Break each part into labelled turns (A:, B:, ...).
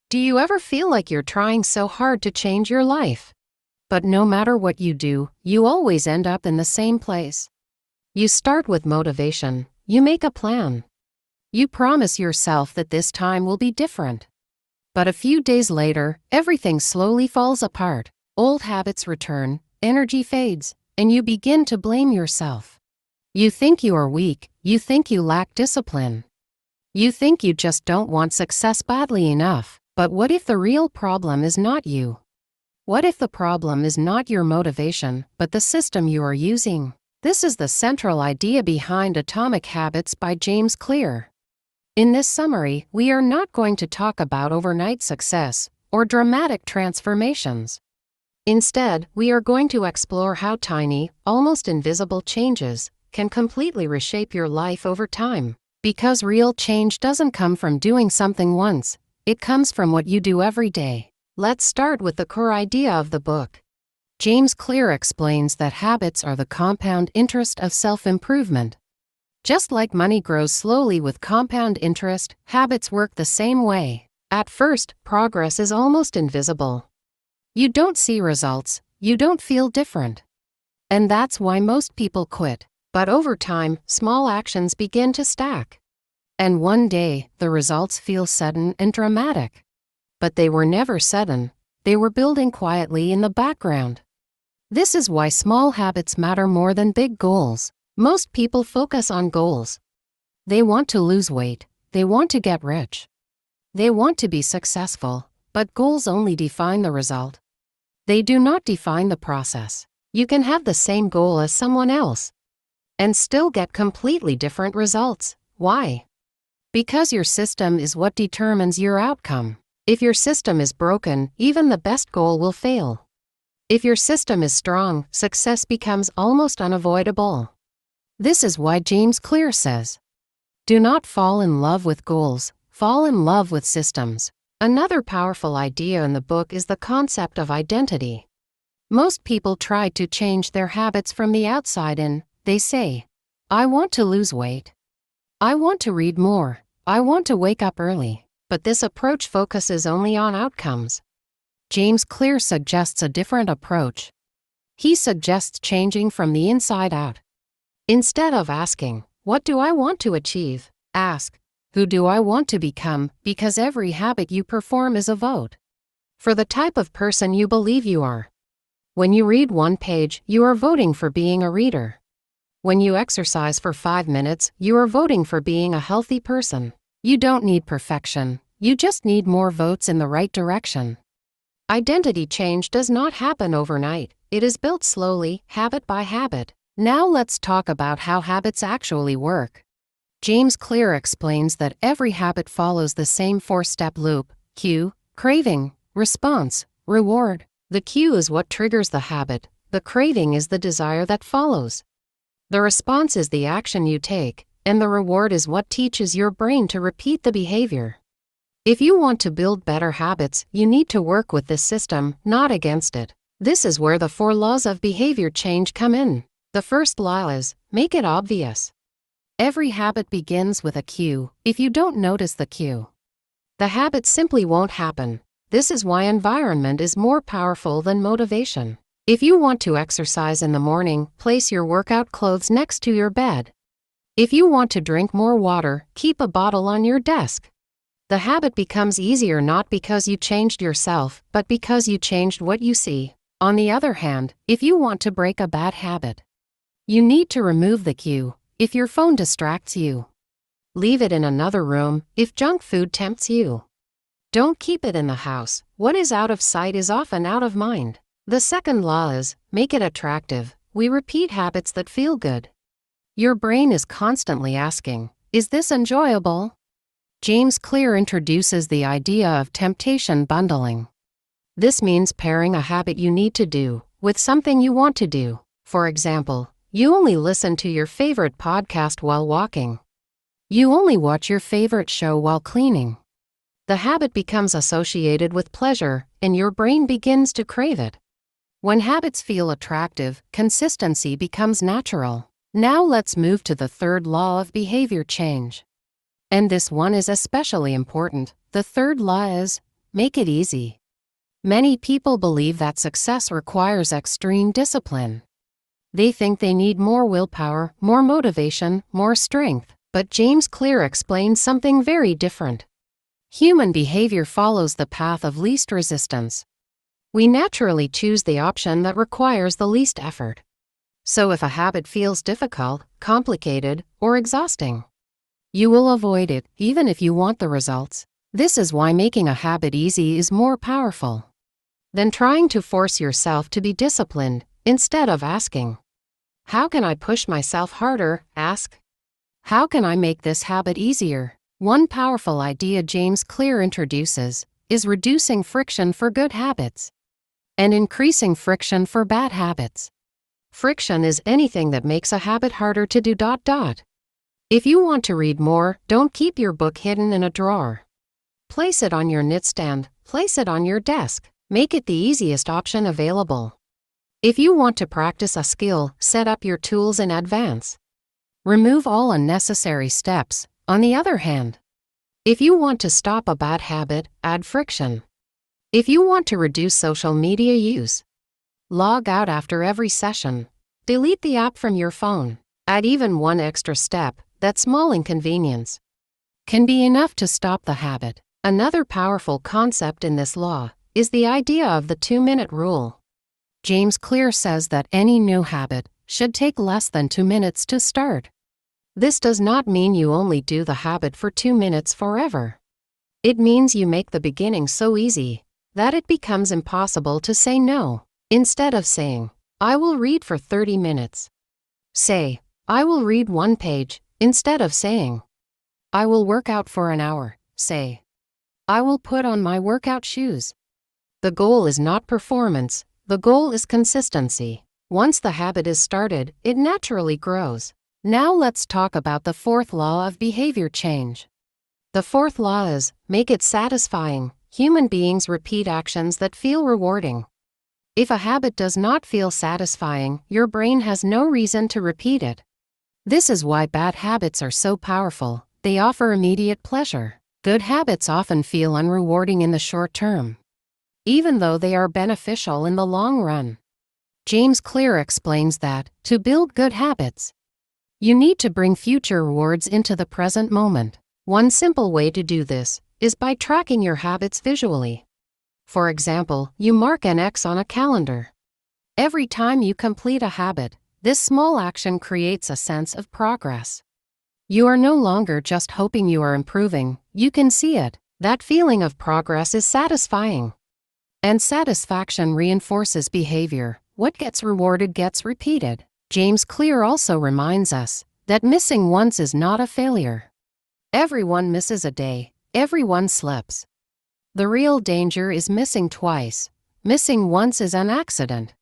A: Do you ever feel like you're trying so hard to change your life? But no matter what you do, you always end up in the same place. You start with motivation, you make a plan. You promise yourself that this time will be different. But a few days later, everything slowly falls apart. Old habits return, energy fades, and you begin to blame yourself. You think you are weak, you think you lack discipline. You think you just don't want success badly enough. But what if the real problem is not you? What if the problem is not your motivation, but the system you are using? This is the central idea behind Atomic Habits by James Clear. In this summary, we are not going to talk about overnight success or dramatic transformations. Instead, we are going to explore how tiny, almost invisible changes can completely reshape your life over time. Because real change doesn't come from doing something once, it comes from what you do every day. Let's start with the core idea of the book. James Clear explains that habits are the compound interest of self-improvement. Just like money grows slowly with compound interest, habits work the same way. At first, progress is almost invisible. You don't see results, you don't feel different. And that's why most people quit. But over time, small actions begin to stack. And one day, the results feel sudden and dramatic. But they were never sudden, they were building quietly in the background. This is why small habits matter more than big goals. Most people focus on goals. They want to lose weight, they want to get rich. They want to be successful, but goals only define the result. They do not define the process. You can have the same goal as someone else and still get completely different results. Why? Because your system is what determines your outcome. If your system is broken, even the best goal will fail. If your system is strong, success becomes almost unavoidable. This is why James Clear says, "Do not fall in love with goals, fall in love with systems." Another powerful idea in the book is the concept of identity. Most people try to change their habits from the outside in. They say, "I want to lose weight. I want to read more. I want to wake up early." But this approach focuses only on outcomes. James Clear suggests a different approach. He suggests changing from the inside out. Instead of asking, "What do I want to achieve?" ask, "Who do I want to become?" Because every habit you perform is a vote for the type of person you believe you are. When you read one page, you are voting for being a reader. When you exercise for 5 minutes, you are voting for being a healthy person. You don't need perfection, you just need more votes in the right direction. Identity change does not happen overnight, it is built slowly, habit by habit. Now let's talk about how habits actually work. James Clear explains that every habit follows the same 4-step loop: cue, craving, response, reward. The cue is what triggers the habit, the craving is the desire that follows. The response is the action you take, and the reward is what teaches your brain to repeat the behavior. If you want to build better habits, you need to work with this system, not against it. This is where the 4 laws of behavior change come in. The first law is, make it obvious. Every habit begins with a cue. If you don't notice the cue, the habit simply won't happen. This is why environment is more powerful than motivation. If you want to exercise in the morning, place your workout clothes next to your bed. If you want to drink more water, keep a bottle on your desk. The habit becomes easier not because you changed yourself, but because you changed what you see. On the other hand, if you want to break a bad habit, you need to remove the cue. If your phone distracts you, leave it in another room. If junk food tempts you, don't keep it in the house. What is out of sight is often out of mind. The second law is, make it attractive. We repeat habits that feel good. Your brain is constantly asking, is this enjoyable? James Clear introduces the idea of temptation bundling. This means pairing a habit you need to do with something you want to do. For example, you only listen to your favorite podcast while walking. You only watch your favorite show while cleaning. The habit becomes associated with pleasure, and your brain begins to crave it. When habits feel attractive, consistency becomes natural. Now let's move to the third law of behavior change. And this one is especially important. The third law is, make it easy. Many people believe that success requires extreme discipline. They think they need more willpower, more motivation, more strength. But James Clear explains something very different. Human behavior follows the path of least resistance. We naturally choose the option that requires the least effort. So if a habit feels difficult, complicated, or exhausting, you will avoid it, even if you want the results. This is why making a habit easy is more powerful than trying to force yourself to be disciplined. Instead of asking, "How can I push myself harder?" ask, "How can I make this habit easier?" One powerful idea James Clear introduces is reducing friction for good habits and increasing friction for bad habits. Friction is anything that makes a habit harder to do. If you want to read more, don't keep your book hidden in a drawer. Place it on your nightstand, place it on your desk. Make it the easiest option available. If you want to practice a skill, set up your tools in advance. Remove all unnecessary steps. On the other hand, if you want to stop a bad habit, add friction. If you want to reduce social media use, log out after every session. Delete the app from your phone. Add even one extra step. That small inconvenience can be enough to stop the habit. Another powerful concept in this law is the idea of the 2-minute rule. James Clear says that any new habit should take less than 2 minutes to start. This does not mean you only do the habit for 2 minutes forever. It means you make the beginning so easy that it becomes impossible to say no. Instead of saying, "I will read for 30 minutes," say, "I will read 1 page." Instead of saying, "I will work out for an hour," say, "I will put on my workout shoes." The goal is not performance, the goal is consistency. Once the habit is started, it naturally grows. Now let's talk about the 4th law of behavior change. The 4th law is, make it satisfying. Human beings repeat actions that feel rewarding. If a habit does not feel satisfying, your brain has no reason to repeat it. This is why bad habits are so powerful. They offer immediate pleasure. Good habits often feel unrewarding in the short term, even though they are beneficial in the long run. James Clear explains that, to build good habits, you need to bring future rewards into the present moment. One simple way to do this is by tracking your habits visually. For example, you mark an X on a calendar. Every time you complete a habit, this small action creates a sense of progress. You are no longer just hoping you are improving, you can see it. That feeling of progress is satisfying. And satisfaction reinforces behavior. What gets rewarded gets repeated. James Clear also reminds us that missing once is not a failure. Everyone misses a day, everyone slips. The real danger is missing twice. Missing once is an accident.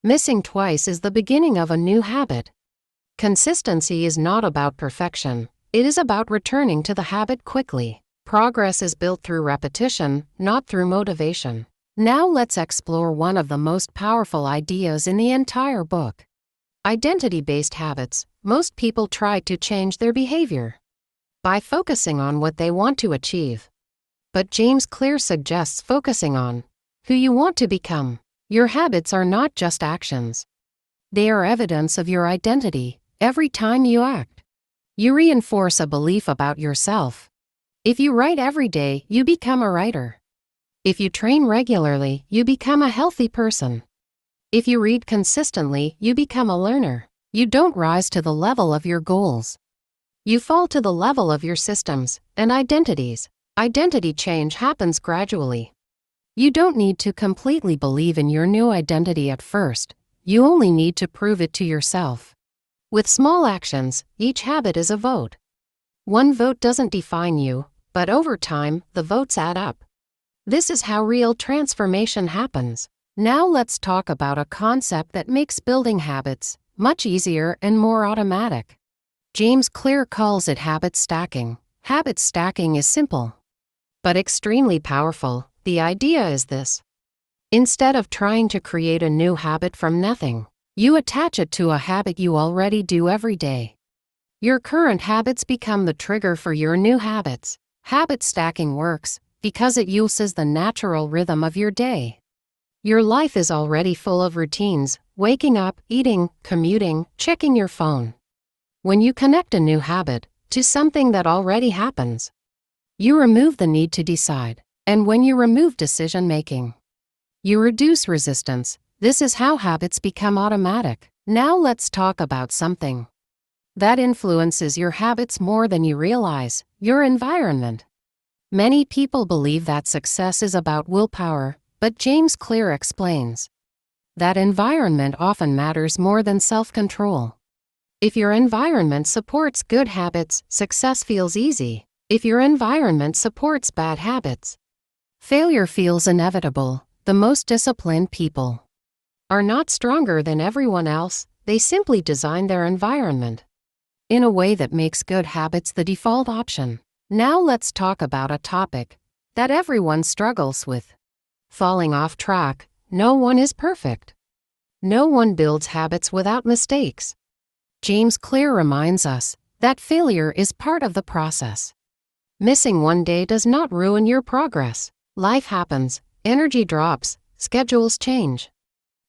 A: Missing twice is the beginning of a new habit. Consistency is not about perfection, it is about returning to the habit quickly. Progress is built through repetition, not through motivation. Now let's explore one of the most powerful ideas in the entire book. Identity-based habits. Most people try to change their behavior by focusing on what they want to achieve. But James Clear suggests focusing on who you want to become. Your habits are not just actions. They are evidence of your identity. Every time you act, you reinforce a belief about yourself. If you write every day, you become a writer. If you train regularly, you become a healthy person. If you read consistently, you become a learner. You don't rise to the level of your goals. You fall to the level of your systems and identities. Identity change happens gradually. You don't need to completely believe in your new identity at first. You only need to prove it to yourself. With small actions, each habit is a vote. One vote doesn't define you, but over time, the votes add up. This is how real transformation happens. Now let's talk about a concept that makes building habits much easier and more automatic. James Clear calls it habit stacking. Habit stacking is simple, but extremely powerful. The idea is this. Instead of trying to create a new habit from nothing, you attach it to a habit you already do every day. Your current habits become the trigger for your new habits. Habit stacking works Because it uses the natural rhythm of your day. Your life is already full of routines: waking up, eating, commuting, checking your phone. When you connect a new habit to something that already happens, you remove the need to decide. And when you remove decision-making, you reduce resistance. This is how habits become automatic. Now let's talk about something that influences your habits more than you realize: your environment. Many people believe that success is about willpower, but James Clear explains that environment often matters more than self-control. If your environment supports good habits, success feels easy. If your environment supports bad habits, failure feels inevitable. The most disciplined people are not stronger than everyone else, they simply design their environment in a way that makes good habits the default option. Now let's talk about a topic that everyone struggles with: falling off track. No one is perfect. No one builds habits without mistakes. James Clear reminds us that failure is part of the process. Missing one day does not ruin your progress. Life happens, energy drops, schedules change.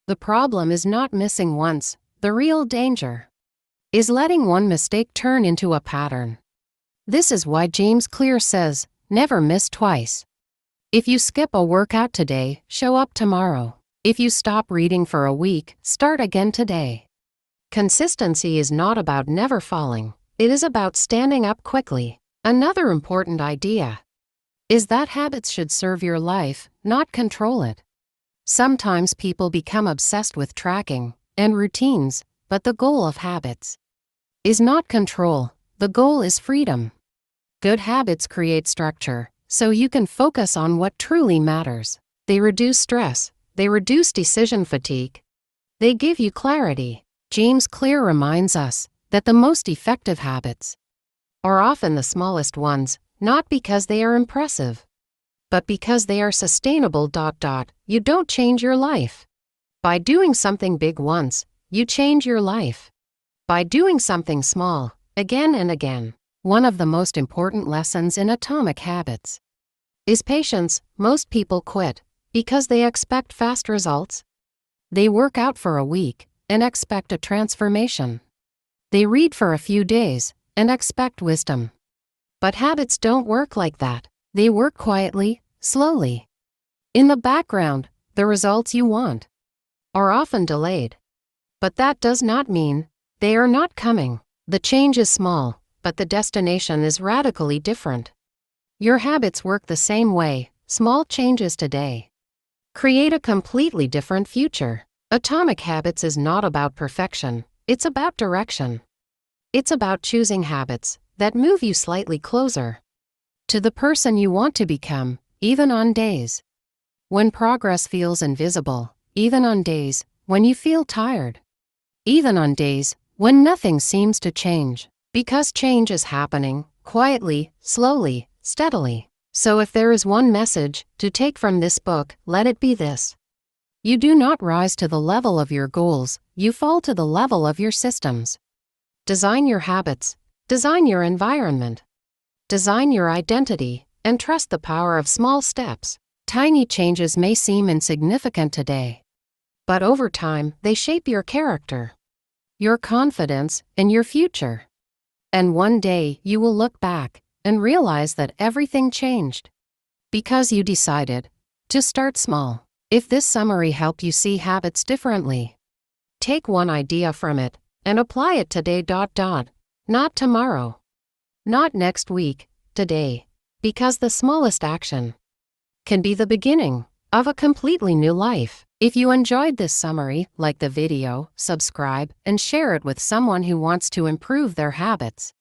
A: The problem is not missing once. The real danger is letting one mistake turn into a pattern. This is why James Clear says, never miss twice. If you skip a workout today, show up tomorrow. If you stop reading for a week, start again today. Consistency is not about never falling. It is about standing up quickly. Another important idea is that habits should serve your life, not control it. Sometimes people become obsessed with tracking and routines, but the goal of habits is not control. The goal is freedom. Good habits create structure, so you can focus on what truly matters. They reduce stress. They reduce decision fatigue. They give you clarity. James Clear reminds us that the most effective habits are often the smallest ones, not because they are impressive, but because they are sustainable. You don't change your life by doing something big once, you change your life by doing something small, again and again. One of the most important lessons in Atomic Habits is patience. Most people quit because they expect fast results. They work out for a week and expect a transformation. They read for a few days and expect wisdom. But habits don't work like that. They work quietly, slowly. In the background, the results you want are often delayed. But that does not mean they are not coming. The change is small, but the destination is radically different. Your habits work the same way. Small changes today create a completely different future. Atomic Habits is not about perfection. It's about direction. It's about choosing habits that move you slightly closer to the person you want to become, even on days when progress feels invisible, even on days when you feel tired, even on days when nothing seems to change. Because change is happening, quietly, slowly, steadily. So if there is one message to take from this book, let it be this: you do not rise to the level of your goals, you fall to the level of your systems. Design your habits, design your environment, design your identity, and trust the power of small steps. Tiny changes may seem insignificant today, but over time, they shape your character, your confidence, and your future. And one day, you will look back and realize that everything changed because you decided to start small. If this summary helped you see habits differently, take one idea from it and apply it today. Not tomorrow, not next week, today. Because the smallest action can be the beginning of a completely new life. If you enjoyed this summary, like the video, subscribe, and share it with someone who wants to improve their habits.